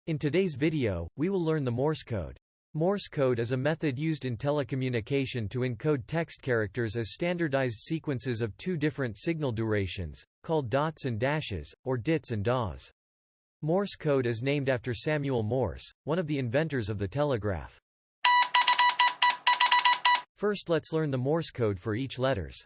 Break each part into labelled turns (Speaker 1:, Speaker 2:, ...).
Speaker 1: In today's video, we will learn the Morse code. Morse code is a method used in telecommunication to encode text characters as standardized sequences of two different signal durations, called dots and dashes, or dits and das. Morse code is named after Samuel Morse, one of the inventors of the telegraph. First, let's learn the Morse code for each letters.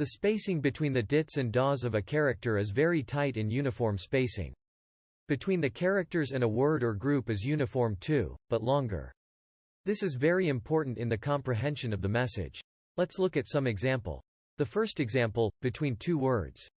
Speaker 1: The spacing between the dits and das of a character is very tight and uniform spacing. Between the characters and a word or group is uniform too, but longer. This is very important in the comprehension of the message. Let's look at some example. The first example, between two words.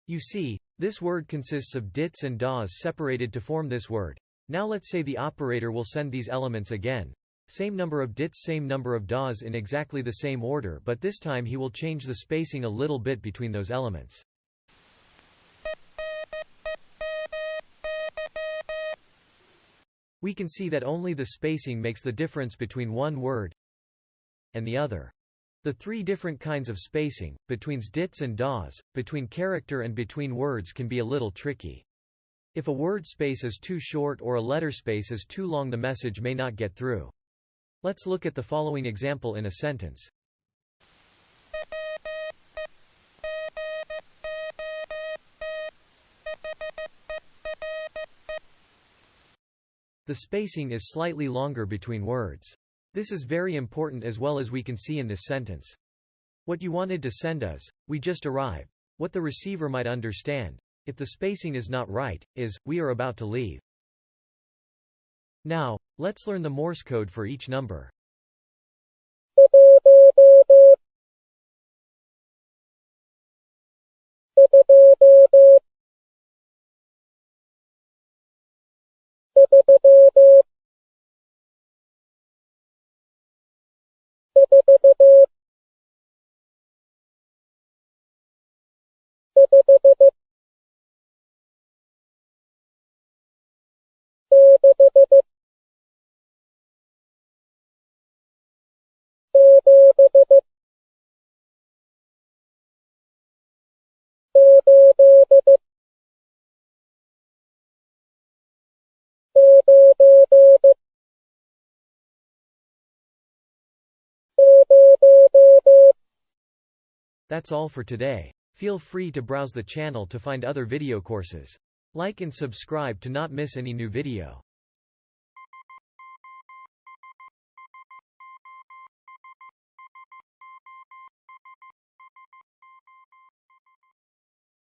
Speaker 1: You see, this word consists of dits and das separated to form this word. Now let's say the operator will send these elements again. Same number of dits, same number of das in exactly the same order, but this time he will change the spacing a little bit between those elements. We can see that only the spacing makes the difference between one word and the other. The three different kinds of spacing, between dits and das, between character and between words, can be a little tricky. If a word space is too short or a letter space is too long, the message may not get through. Let's look at the following example in a sentence. The spacing is slightly longer between words. This is very important, as well as we can see in this sentence. What you wanted to send us, we just arrived. What the receiver might understand, if the spacing is not right, is, we are about to leave. Now, let's learn the Morse code for each number. That's all for today. Feel free to browse the channel to find other video courses. Like and subscribe to not miss any new video.